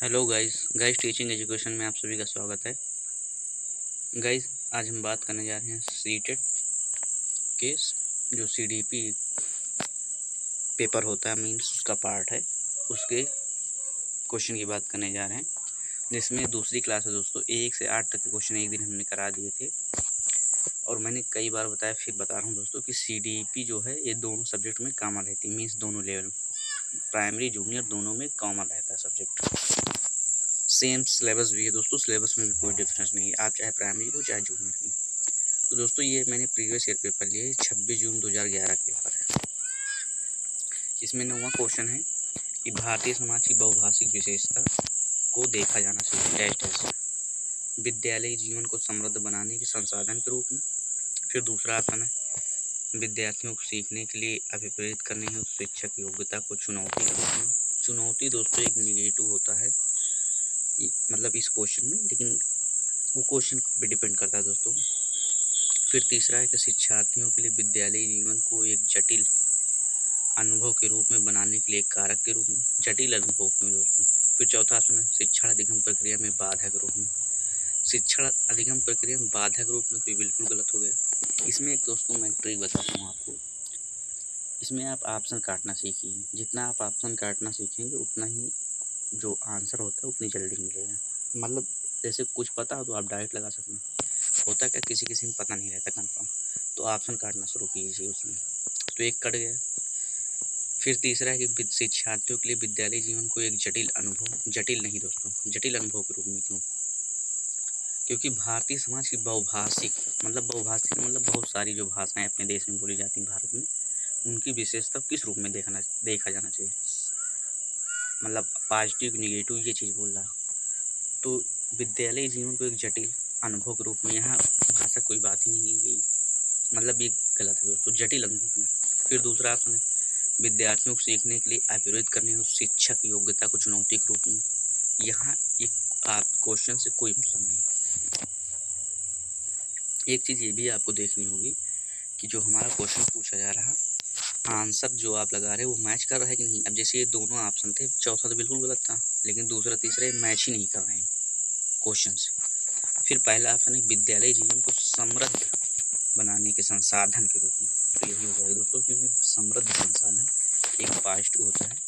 Hello guys teaching education में आप सभी का स्वागत है। गाइस आज हम बात करने जा रहे हैं सीटेट के जो सीडीपी पेपर होता है मीन्स उसका पार्ट है, उसके क्वेश्चन की बात करने जा रहे हैं, जिसमें दूसरी क्लास है दोस्तों। 1 से 8 तक के क्वेश्चन एक दिन हमने करा दिए थे और मैंने कई बार बताया, फिर बता रहा हूँ दोस्तों कि सीडीपी जो है ये दोनों सब्जेक्ट में कॉमन रहती है। मीन्स दोनों लेवल प्राइमरी जूनियर दोनों में कॉमन रहता है सब्जेक्ट। सेम सिलेबस भी है दोस्तों, सिलेबस में भी कोई डिफरेंस नहीं है, आप चाहे प्राइमरी हो चाहे जूनियर की। तो दोस्तों ये मैंने प्रीवियस ईयर पेपर लिए, 26 जून 2011 का पेपर है। इसमें 9वां क्वेश्चन है कि भारतीय समाज की बहुभाषिक विशेषता को देखा जाना चाहिए। टेस्ट है विद्यालय जीवन को समृद्ध बनाने के संसाधन के रूप में। फिर दूसरा ऑप्शन है विद्यार्थियों को सीखने के लिए अभिप्रेरित करने हेतु शिक्षक योग्यता को चुनौती के रूप में। चुनौती दोस्तों एक निगेटिव होता है मतलब इस क्वेश्चन में, लेकिन वो क्वेश्चन पे डिपेंड करता है दोस्तों। फिर तीसरा है कि शिक्षार्थियों के लिए विद्यालयी जीवन को एक जटिल अनुभव के रूप में बनाने के लिए एक कारक के रूप में। जटिल अनुभव क्यों दोस्तों। फिर चौथा ऑप्शन है शिक्षण अधिगम प्रक्रिया में बाधा के रूप में। शिक्षण अधिगम प्रक्रिया में बाधा के रूप में तो ये बिल्कुल गलत हो गया। इसमें एक दोस्तों मैं ट्रिक बताता हूँ आपको। इसमें आप ऑप्शन काटना सीखिए, जितना आप ऑप्शन काटना सीखेंगे उतना ही जो आंसर होता है उतनी जल्दी मिलेगा। मतलब जैसे कुछ पता हो तो आप डायरेक्ट लगा सकते हैं, होता क्या किसी किसी में पता नहीं रहता कंफर्म, तो ऑप्शन काटना शुरू कीजिए उसमें। तो एक कट गया। फिर तीसरा है कि शिक्षार्थियों के लिए विद्यालय जीवन को एक जटिल अनुभव, जटिल नहीं दोस्तों, जटिल अनुभव के रूप में क्यों, क्योंकि भारतीय समाज की बहुभाषिक मतलब बहुत सारी जो भाषाएं अपने देश में बोली जाती हैं भारत में, उनकी विशेषता किस रूप में देखा जाना चाहिए। मतलब पॉजिटिव निगेटिव ये चीज़ बोल रहा। तो विद्यालय जीवन को एक जटिल अनुभव के रूप में, यहाँ भाषा कोई बात ही नहीं की गई, मतलब ये गलत है दोस्तों, जटिल अनुभव में। फिर दूसरा ऑप्शन है विद्यार्थियों को सीखने के लिए अभिप्रेरित करने और शिक्षक योग्यता को चुनौती के रूप में। यहाँ एक आप क्वेश्चन से कोई मतलब नहीं। एक चीज़ ये भी आपको देखनी होगी कि जो हमारा क्वेश्चन पूछा जा रहा, आंसर जो आप लगा रहे हैं वो मैच कर रहा है कि नहीं। अब जैसे ये दोनों ऑप्शन थे, चौथा तो बिल्कुल गलत था, लेकिन दूसरा तीसरा मैच ही नहीं कर रहे हैं क्वेश्चन से। फिर पहला ऑप्शन है विद्यालय जीवन को समृद्ध बनाने के संसाधन के रूप में, तो यही हो जाएगा दोस्तों, क्योंकि समृद्ध संसाधन एक पॉजिटिव होता है,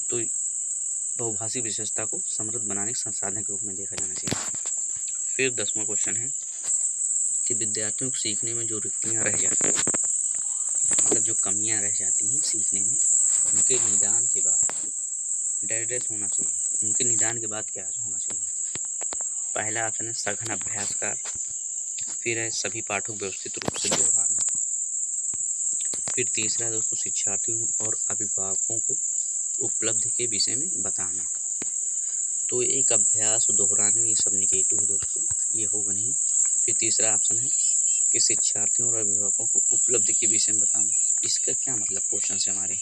तो बहुभाषी विशेषता को समृद्ध बनाने के संसाधन के रूप में देखा जाना चाहिए। फिर 10वां क्वेश्चन है कि विद्यार्थियों को सीखने में जो रिक्तियाँ रह जाती हैं, मतलब जो कमियाँ रह जाती हैं सीखने में, उनके निदान के बाद डेड होना चाहिए। उनके निदान के बाद क्या होना चाहिए। पहला ऑप्शन है सघन अभ्यास का। फिर है सभी पाठों को व्यवस्थित रूप से दोहराना। फिर तीसरा है दोस्तों शिक्षार्थियों और अभिभावकों को उपलब्धि के विषय में बताना। तो एक अभ्यास दोहराने में ये सब निगेटिव है दोस्तों, ये होगा नहीं। फिर तीसरा ऑप्शन है कि शिक्षार्थियों और अभिभावकों को उपलब्धि के विषय में बताना। इसका क्या मतलब क्वेश्चन से हमारे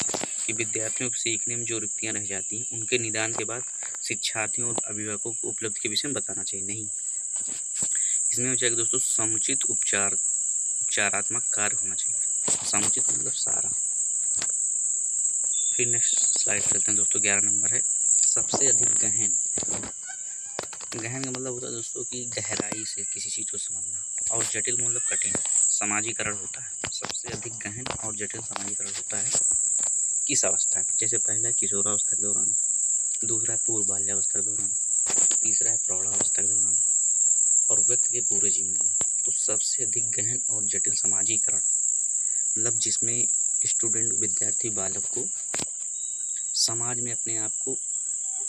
कि विद्यार्थियों को सीखने में जो रिक्तियाँ रह जाती हैं उनके निदान के बाद शिक्षार्थियों और अभिभावकों को उपलब्धि के विषय में बताना चाहिए, नहीं। इसमें हो जाएगा दोस्तों समुचित उपचारात्मक कार्य होना चाहिए। समुचित मतलब सारा। फिर नेक्स्ट स्लाइड चलते हैं दोस्तों। 11 नंबर है सबसे अधिक गहन। गहन का मतलब होता है दोस्तों कि गहराई से किसी चीज़ को समझना, और जटिल मतलब कठिन समाजीकरण होता है। सबसे अधिक गहन और जटिल समाजीकरण होता है किस अवस्था में। जैसे पहला है किशोरावस्था के दौरान, दूसरा है पूर्व बाल्यावस्था के दौरान, तीसरा है प्रौढ़ावस्था के दौरान, और व्यक्ति के पूरे जीवन में। तो सबसे अधिक गहन और जटिल समाजीकरण मतलब जिसमें स्टूडेंट विद्यार्थी बालक को समाज में अपने आप को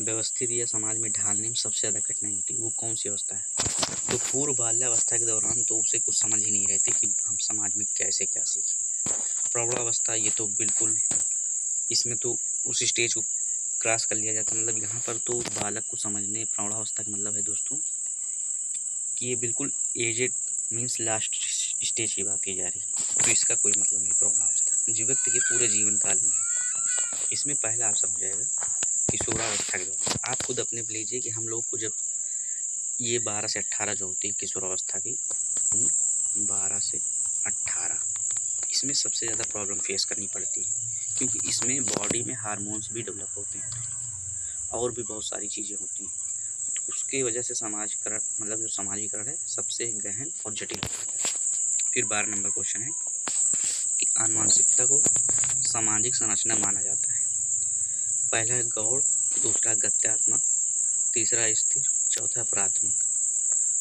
व्यवस्थित या समाज में ढालने में सबसे ज़्यादा कठिनाई होती है, वो कौन सी अवस्था है। तो पूर्व बाल्यावस्था के दौरान तो उसे कुछ समझ ही नहीं रहती कि हम समाज में कैसे क्या सीखें। प्रौढ़ावस्था ये तो बिल्कुल, इसमें तो उस स्टेज को क्रॉस कर लिया जाता है। मतलब यहाँ पर तो बालक को समझने, प्रौढ़ावस्था का मतलब है दोस्तों कि ये बिल्कुल एजेड मीन्स लास्ट स्टेज की बात की जा रही है, तो इसका कोई मतलब नहीं। प्रौढ़ावस्था जो व्यक्ति के पूरे जीवन काल में, इसमें पहला ऑप्शन हो जाएगा किशोरावस्था के दौरान। आप खुद अपने पे लीजिए कि हम लोग को जब ये 12 से 18 जो होती है किशोरावस्था की, 12 से 18, इसमें सबसे ज़्यादा प्रॉब्लम फेस करनी पड़ती है, क्योंकि इसमें बॉडी में हार्मोन्स भी डेवलप होते हैं, और भी बहुत सारी चीज़ें होती हैं। तो उसकी वजह से समाजकरण मतलब जो समाजीकरण है सबसे गहन और जटिल। फिर 12 नंबर क्वेश्चन है कि आनुवंशिकता को सामाजिक संरचना माना जाता है। पहला है गौड़, दूसरा गत्यात्मक, तीसरा स्थिर, चौथा प्राथमिक।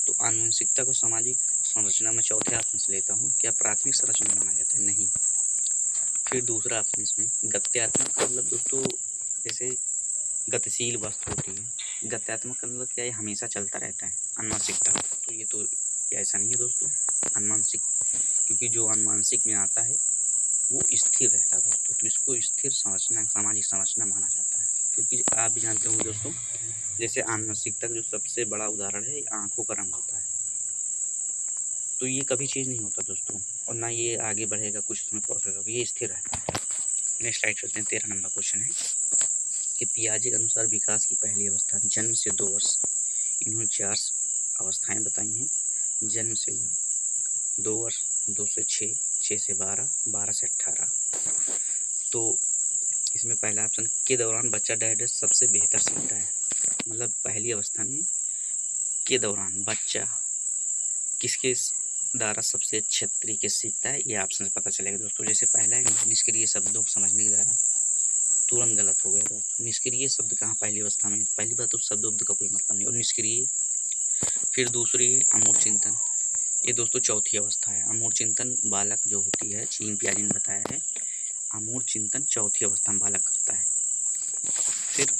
तो आनुवंशिकता को सामाजिक संरचना में चौथे ऑप्शन से लेता हूँ, क्या प्राथमिक संरचना माना जाता है? नहीं। फिर दूसरा ऑप्शन इसमें गत्यात्मक का मतलब दोस्तों जैसे गतिशील वस्तु होती है। गत्यात्मक का मतलब क्या, ये हमेशा चलता रहता है आनुवंशिकता। तो ये तो ऐसा नहीं है दोस्तों आनुवंशिक, क्योंकि जो आनुवंशिक में आता है वो स्थिर रहता है दोस्तों। तो इसको स्थिर संरचना सामाजिक संरचना माना जाता है, क्योंकि आप भी जानते होंगे दोस्तों जैसे आनुवंशिकता का जो सबसे बड़ा उदाहरण है आँखों का रंग होता है। तो ये कभी चेंज नहीं होता दोस्तों, और ना ये आगे बढ़ेगा, कुछ उसमें प्रोसेस होगा, ये स्थिर रहता है। नेक्स्ट स्लाइड चलते हैं। 13 नंबर क्वेश्चन है कि पियाजे के अनुसार विकास की पहली अवस्था जन्म से 2 वर्ष। इन्होंने 4 अवस्थाएं बताई हैं। जन्म से 2 वर्ष, 2 से 6, 6 से 12, 12 से 18। तो इसमें पहला ऑप्शन के दौरान बच्चा डैश सबसे बेहतर सीखता है। मतलब पहली अवस्था में के दौरान बच्चा किसके द्वारा सबसे अच्छे तरीके से सीखता है, ये ऑप्शन से पता चलेगा दोस्तों। जैसे पहला है निष्क्रिय शब्दों को समझने के द्वारा। तुरंत गलत हो गया दोस्तों, निष्क्रिय शब्द कहाँ पहली अवस्था में? पहली बात तो शब्द उब्द का कोई मतलब नहीं, और निष्क्रिय। फिर दूसरी है अमूर्त चिंतन, ये दोस्तों चौथी अवस्था है। अमूर्त चिंतन बालक जो होती है, चीन पियाजे ने बताया है, अमूर्त चिंतन चौथी अवस्था में बालक करता है। फिर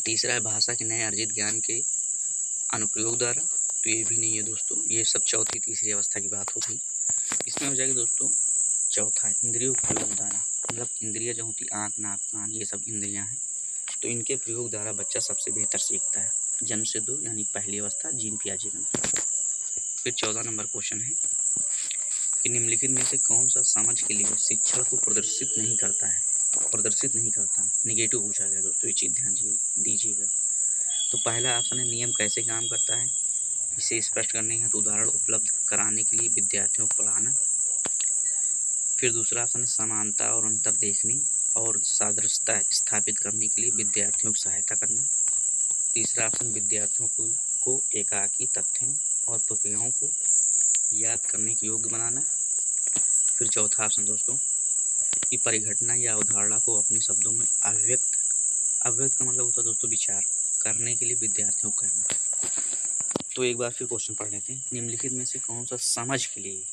तीसरा है भाषा के नए अर्जित ज्ञान के अनुप्रयोग द्वारा। तो ये भी नहीं है दोस्तों, ये सब चौथी तीसरी अवस्था की बात होगी। इसमें हो जाएगा दोस्तों चौथा इंद्रियों प्रयोग द्वारा। मतलब इंद्रियां जो होती आँख, नाक, कान, ये सब इंद्रियां हैं, तो इनके प्रयोग द्वारा बच्चा सबसे बेहतर सीखता है। जन्म से 2 यानी पहली अवस्था जीन पियाजे के अनुसार। फिर 14 नंबर क्वेश्चन है कि निम्नलिखित में से कौन सा समझ के लिए शिक्षण को प्रदर्शित नहीं करता है? प्रदर्शित नहीं करता, निगेटिव पूछा गया दोस्तों, ये चीज़ ध्यान दीजिएगा। तो पहला ऑप्शन है नियम कैसे काम करता है, इसे स्पष्ट करने हेतु उदाहरण उपलब्ध कराने के लिए विद्यार्थियों को पढ़ाना। फिर दूसरा ऑप्शन है समानता और अंतर देखने और सादृश्यता स्थापित करने के लिए विद्यार्थियों की सहायता करना। तीसरा ऑप्शन विद्यार्थियों को एकाकी तथ्यों और प्रक्रियाओं को याद करने के योग्य बनाना। फिर चौथा ऑप्शन दोस्तों कि परिघटना या अवधारणा को अपने शब्दों में अव्यक्त का मतलब होता है दोस्तों विचार करने के लिए विद्यार्थियों को कहना। तो एक बार फिर क्वेश्चन पढ़ लेते हैं। निम्नलिखित में से कौन सा समझ के लिए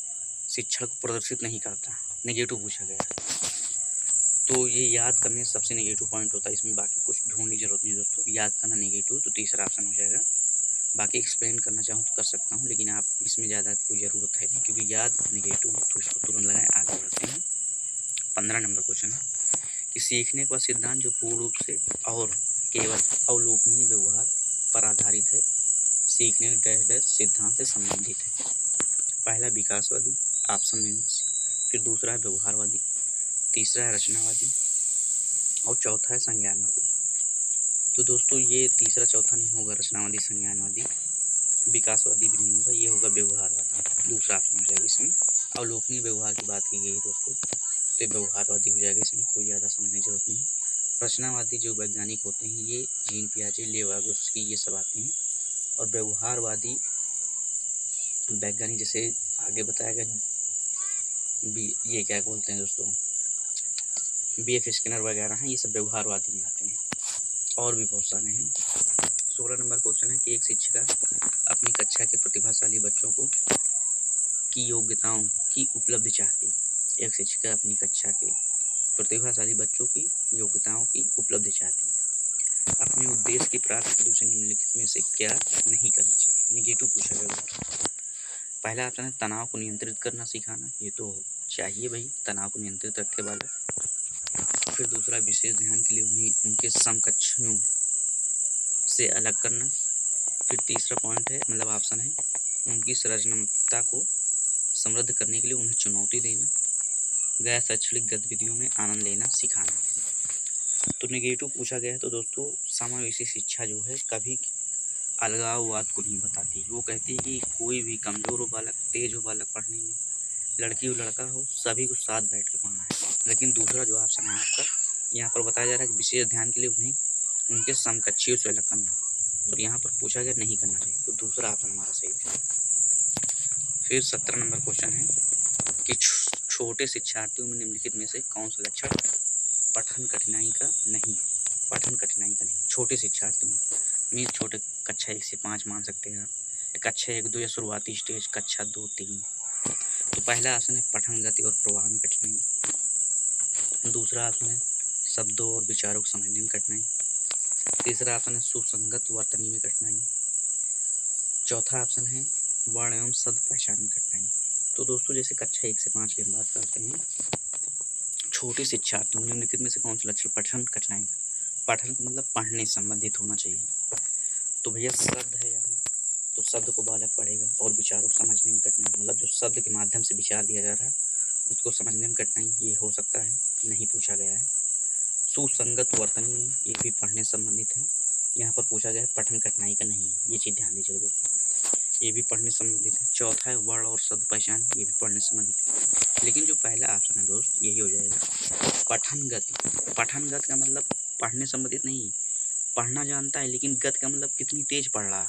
शिक्षण को प्रदर्शित नहीं करता, नेगेटिव पूछा गया। तो ये याद करने सबसे नेगेटिव पॉइंट होता है इसमें, बाकी कुछ ढूंढने की जरूरत नहीं दोस्तों। याद करना नेगेटिव, तो तीसरा ऑप्शन हो जाएगा। बाकी एक्सप्लेन करना चाहूँ तो कर सकता हूँ, लेकिन आप इसमें ज़्यादा कोई ज़रूरत है नहीं, क्योंकि याद नेगेटिव, तो इसको तुरंत लगाएं। आगे बढ़ते हैं। 15 नंबर क्वेश्चन है कि सीखने का सिद्धांत जो पूर्ण रूप से और केवल अवलोकनीय व्यवहार पर आधारित है, सीखने डैश डैश सिद्धांत से संबंधित है। पहला विकासवादी, ऑप्शन मीन्स। फिर दूसरा है व्यवहारवादी, तीसरा है रचनावादी, और चौथा है संज्ञानवादी। तो दोस्तों ये तीसरा चौथा नहीं होगा, रचनावादी संज्ञानवादी, विकासवादी भी नहीं होगा, ये होगा व्यवहारवादी। दूसरा ऑप्शन हो जाएगा इसमें। अवलोकनीय व्यवहार की बात की गई है दोस्तों, तो व्यवहारवादी हो जाएगा, इसमें कोई ज़्यादा समझने की जरूरत नहीं। रचनावादी जो वैज्ञानिक होते हैं, ये जीन पियाजे, लेव वागोत्स्की, ये सब आते हैं। और व्यवहारवादी वैज्ञानिक जैसे आगे बताया गया ये क्या बोलते हैं दोस्तों, BF स्किनर वगैरह हैं, ये सब व्यवहारवादी में आते हैं। और भी बहुत सारे हैं। 16 नंबर क्वेश्चन है कि एक शिक्षिका अपनी कक्षा के प्रतिभाशाली बच्चों को की योग्यताओं की उपलब्धि चाहती है। एक शिक्षिका अपनी कक्षा के प्रतिभाशाली बच्चों की योग्यताओं की उपलब्धि चाहती है। अपने उद्देश्य की प्राप्ति के लिए उसे निम्नलिखित में से क्या नहीं करना चाहिए, निगेटिव पूछा गया। पहला ऑप्शन है तनाव को नियंत्रित करना सिखाना, ये तो चाहिए भाई, तनाव को नियंत्रित रखे बालक। फिर दूसरा विशेष ध्यान के लिए उन्हें उनके समकक्षों से अलग करना। फिर तीसरा पॉइंट है मतलब ऑप्शन है उनकी सृजनात्मकता को समृद्ध करने के लिए उन्हें चुनौती देना। गैर शैक्षणिक गतिविधियों में आनंद लेना सिखाना। तो नेगेटिव पूछा गया है, तो दोस्तों समावेशी शिक्षा जो है कभी अलगाववाद को नहीं बताती। वो कहती है कि कोई भी कमज़ोर हो बालक, तेज हो बालक पढ़ने में, लड़की हो लड़का हो, सभी को साथ बैठ कर पढ़ना है। लेकिन दूसरा जो ऑप्शन है आपका, यहाँ पर बताया जा रहा है कि विशेष ध्यान के लिए उन्हें उनके समकक्षियों से अलग करना, और यहाँ पर पूछा गया नहीं करना चाहिए, तो दूसरा ऑप्शन हमारा सही हो जाएगा। फिर 17 नंबर क्वेश्चन है कि छोटे शिक्षार्थियों में निम्नलिखित में से कौन सा लक्षण पठन कठिनाई का नहीं है। पठन कठिनाई का नहीं, छोटे शिक्षार्थियों में छोटे कक्षा 1 से 5 मान सकते हैं, कक्षा 1-2 या शुरुआती स्टेज कक्षा 2-3। तो पहला ऑप्शन है पठन गति और प्रवाह में कठिनाई। दूसरा ऑप्शन है शब्दों और विचारों को समझने में कठिनाई। तीसरा ऑप्शन है सुसंगत वर्तनी में कठिनाई। चौथा ऑप्शन है वर्ण एवं शब्द पहचान में कठिनाई। तो दोस्तों जैसे कक्षा 1 से 5 की हम बात करते हैं, छोटे शिक्षार्थियों में निम्नलिखित में से कौन सा लक्षण पठन कठिनाई का, पठन का मतलब पढ़ने से संबंधित होना चाहिए। तो भैया शब्द है यहाँ, तो शब्द को बालक पढ़ेगा, और विचारों को समझने में कठिनाई मतलब जो शब्द के माध्यम से विचार दिया जा रहा है उसको समझने में कठिनाई, ये हो सकता है, नहीं पूछा गया है। सुसंगत वर्तनी में ये भी पढ़ने से संबंधित है, यहाँ पर पूछा गया है, पठन कठिनाई का नहीं है, ये चीज़ ध्यान दीजिएगा दोस्तों, ये भी पढ़ने से संबंधित है। चौथा है वर्ण और शब्द पहचान, ये भी पढ़ने से संबंधित है। लेकिन जो पहला ऑप्शन है दोस्त यही हो जाएगा, पठन गति। पठन गति का मतलब पढ़ने संबंधित नहीं, पढ़ना जानता है लेकिन गति का मतलब कितनी तेज पढ़ रहा है,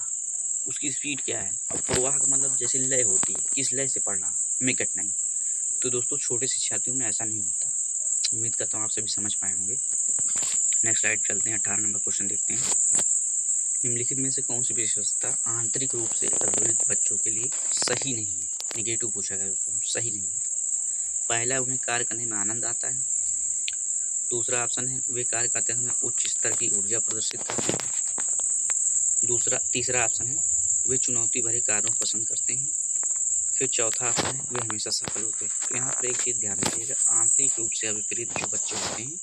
उसकी स्पीड क्या है। और प्रवाह का मतलब जैसे लय होती है, किस लय से पढ़ना में कठिनाई। तो दोस्तों छोटे शिक्षार्थियों में ऐसा नहीं होता। उम्मीद करता हूँ आप सभी समझ पाए होंगे। नेक्स्ट स्लाइड चलते हैं, 18 नंबर क्वेश्चन देखते हैं। निम्नलिखित में से कौन सी विशेषता आंतरिक रूप से अभिवृद्ध बच्चों के लिए सही नहीं है। निगेटिव पूछा गया दोस्तों, सही नहीं है। पहला, उन्हें कार्य करने में आनंद आता है। दूसरा ऑप्शन है वे कार्य करते समय उच्च स्तर की ऊर्जा प्रदर्शित करते हैं। तीसरा ऑप्शन है वे चुनौती भरे कार्यों को पसंद करते हैं। फिर चौथा ऑप्शन है वे हमेशा सफल होते हैं। तो यहाँ पर एक चीज़ ध्यान दीजिएगा, आंतरिक रूप से अभिप्रेत जो बच्चे होते हैं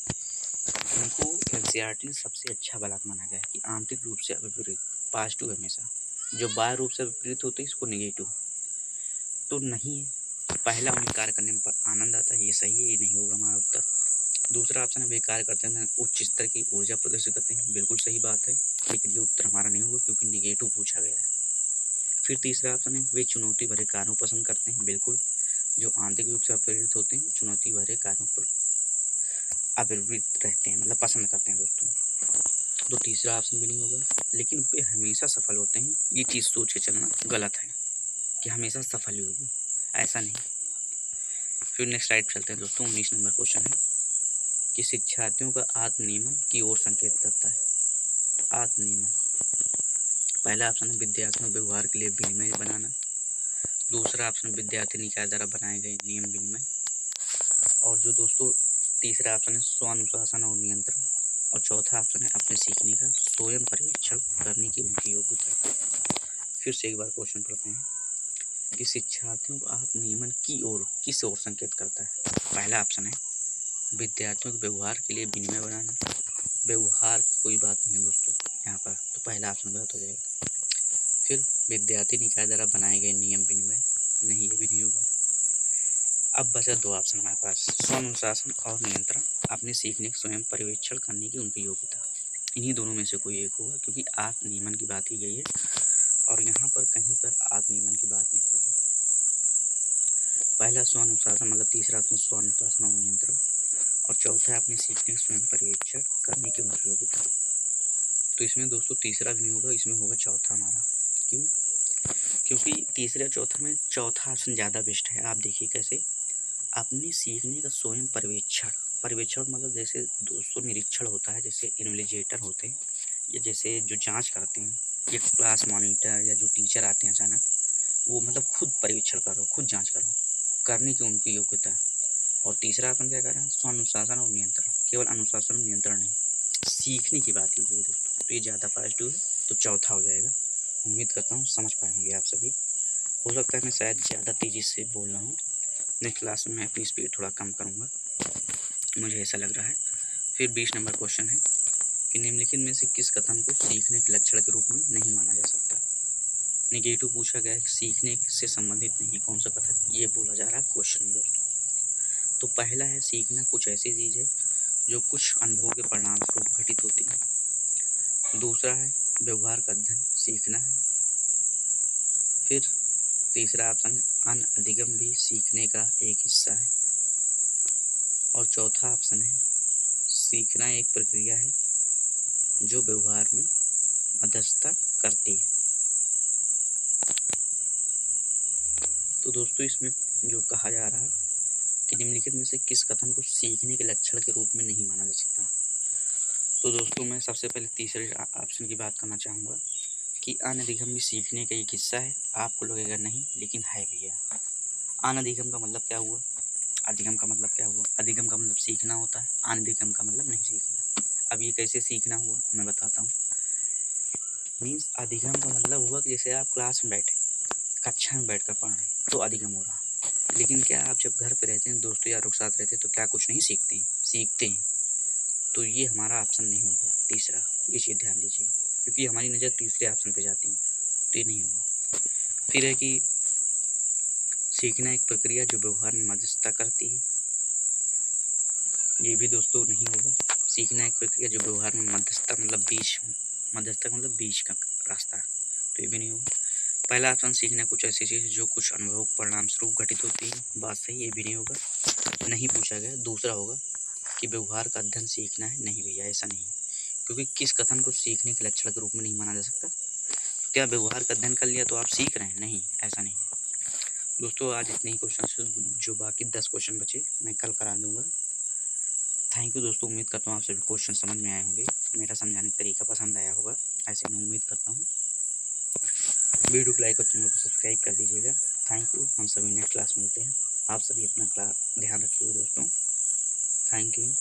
उनको एनसीईआरटी ने सबसे अच्छा बालक माना गया है कि आंतरिक रूप से अभिप्रेत, पॉजिटिव हमेशा। जो बाह्य रूप से विपरीत होते हैं इसको नेगेटिव। तो नहीं है, पहला उन्हें कार्य करने में आनंद आता है, ये सही है, ये नहीं होगा हमारा उत्तर। दूसरा ऑप्शन है वे कार्य करते हैं उच्च स्तर की ऊर्जा प्रदर्शित करते हैं, बिल्कुल सही बात है, लेकिन ये उत्तर हमारा नहीं होगा क्योंकि नेगेटिव पूछा गया है। फिर तीसरा ऑप्शन है वे चुनौती भरे कार्यों पसंद करते हैं, बिल्कुल, जो आंतरिक रूप से अप्रेरित होते हैं चुनौती भरे कार्यों पर अभिवृत रहते हैं, मतलब पसंद करते हैं दोस्तों। तो तीसरा ऑप्शन भी नहीं होगा। लेकिन वे हमेशा सफल होते हैं, ये चीज़ सोच के चलना गलत है कि हमेशा सफल ही होगी, ऐसा नहीं। फिर नेक्स्ट स्लाइड चलते हैं दोस्तों, 19 नंबर क्वेश्चन है कि शिक्षार्थियों का आत्मनियमन की ओर संकेत करता है। आत्मनियमन, पहला ऑप्शन है विद्यार्थियों के व्यवहार के लिए विनिमय बनाना। दूसरा ऑप्शन विद्यार्थी निकाय द्वारा बनाए गए नियम विनिमय। और जो दोस्तों तीसरा ऑप्शन है स्वानुशासन और नियंत्रण। और चौथा ऑप्शन है अपने सीखने का स्वयं पर्यवेक्षण करने की उनकी योग्यता। फिर से एक बार क्वेश्चन पढ़ते हैं कि शिक्षार्थियों को आत्मनियमन की ओर किस ओर संकेत करता है। पहला ऑप्शन है विद्यार्थियों के व्यवहार के लिए विनिमय बनाना। व्यवहार की कोई बात नहीं है दोस्तों यहाँ पर, तो पहला ऑप्शन गलत हो जाएगा। फिर विद्यार्थी निकाय द्वारा बनाए गए नियम विनिमय, नहीं, ये भी नहीं होगा। अब बचा दो ऑप्शन हमारे पास, स्वानुशासन और नियंत्रण, अपने सीखने का स्वयं पर्यवेक्षण करने की उनकी योग्यता। इन्हीं दोनों में से कोई एक होगा क्योंकि आत्मनियमन की बात की गई है और यहाँ पर कहीं पर आत्मनियमन की बात नहीं की गई। पहला स्वानुशासन मतलब तीसरा ऑप्शन स्वानुशासन और नियंत्रण, और चौथा है अपने सीखने का स्वयं पर्यवेक्षण करने की उनकी योग्यता। तो इसमें दोस्तों तीसरा भी नहीं होगा, इसमें होगा चौथा हमारा। क्यों? क्योंकि तीसरे चौथा में चौथा ऑप्शन ज़्यादा बेस्ट है। आप देखिए कैसे, अपने सीखने का स्वयं पर्यवेक्षण। पर्यवेक्षण मतलब जैसे दोस्तों निरीक्षण होता है, जैसे इन्विजिलेटर होते हैं या जैसे जो जांच करते हैं, या क्लास मॉनिटर या जो टीचर आते हैं अचानक, वो मतलब खुद पर्यवेक्षण करो, खुद जांच करो, करने की उनकी योग्यता। और तीसरा अपन क्या कर रहे हैं, स्वानुशासन और नियंत्रण, केवल अनुशासन और नियंत्रण नहीं, सीखने की बात की गई दोस्तों। तो ये ज़्यादा पॉजिटिव है, तो चौथा हो जाएगा। उम्मीद करता हूँ समझ पाएंगे आप सभी। हो सकता है मैं शायद ज़्यादा तेज़ी से बोल रहा हूँ, नेक्स्ट क्लास में मैं अपनी स्पीड थोड़ा कम करूँगा, मुझे ऐसा लग रहा है। फिर 20 नंबर क्वेश्चन है कि निम्नलिखित में से किस कथन को सीखने के लक्षण के रूप में नहीं माना जा सकता। नेगेटिव पूछा गया है, सीखने से संबंधित नहीं, कौन सा कथन ये बोला जा रहा है क्वेश्चन में दोस्तों। तो पहला है सीखना कुछ ऐसी चीज़ है जो कुछ अनुभवों के परिणाम स्वरूप घटित होती है। दूसरा है व्यवहार का अध्ययन सीखना है। फिर तीसरा ऑप्शन अनधिगम भी सीखने का एक हिस्सा है। और चौथा ऑप्शन है सीखना एक प्रक्रिया है जो व्यवहार में मध्यस्थता करती है। तो दोस्तों इसमें जो कहा जा रहा है कि निम्नलिखित में से किस कथन को सीखने के लक्षण के रूप में नहीं माना जा सकता। तो दोस्तों मैं सबसे पहले तीसरे ऑप्शन की बात करना चाहूँगा कि अनधिगम भी सीखने का एक हिस्सा है। आपको लगेगा नहीं, लेकिन है भैया। अनधिगम का मतलब क्या हुआ, अधिगम का मतलब क्या हुआ? अधिगम का मतलब सीखना होता है, अनधिगम का मतलब नहीं सीखना। अब ये कैसे सीखना हुआ मैं बताता हूँ। मीन्स अधिगम का मतलब हुआ कि जैसे आप क्लास में बैठे, कक्षा में बैठकर पढ़ रहे हैं, तो अधिगम हो रहा। लेकिन क्या आप जब घर पे रहते हैं, दोस्तों यारों के साथ रहते हैं, तो क्या कुछ नहीं सीखते हैं? सीखते हैं। तो ये हमारा ऑप्शन नहीं होगा तीसरा, ये चीज़ ध्यान दीजिए, क्योंकि हमारी नज़र तीसरे ऑप्शन पे जाती है, तो ये नहीं होगा। फिर है कि सीखना एक प्रक्रिया जो व्यवहार में मध्यस्थता करती है, ये भी दोस्तों नहीं होगा। सीखना एक प्रक्रिया जो व्यवहार में मध्यस्थता मतलब बीच, मध्यस्थता मतलब बीच का रास्ता, तो ये भी नहीं होगा। पहला ऑप्शन सीखना कुछ ऐसी चीज़ जो कुछ अनुभव परिणाम स्वरूप घटित होती है, बात सही, ये भी नहीं होगा, नहीं पूछा गया। दूसरा होगा कि व्यवहार का अध्ययन सीखना है, नहीं भैया ऐसा नहीं है, क्योंकि किस कथन को सीखने के लक्षण के रूप में नहीं माना जा सकता। क्या व्यवहार का अध्ययन कर लिया तो आप सीख रहे हैं? नहीं, ऐसा नहीं है। दोस्तों आज इतने ही क्वेश्चन, जो बाकी 10 क्वेश्चन बचे मैं कल करा दूंगा। थैंक यू दोस्तों, उम्मीद करता हूँ आप सभी क्वेश्चन समझ में आए होंगे, मेरा समझाने का तरीका पसंद आया होगा, ऐसे मैं उम्मीद करता हूँ। वीडियो को लाइक और चैनल को सब्सक्राइब कर दीजिएगा। थैंक यू, हम सभी नेक्स्ट क्लास में मिलते हैं। आप सभी अपना ध्यान रखिएगा दोस्तों। Thank you.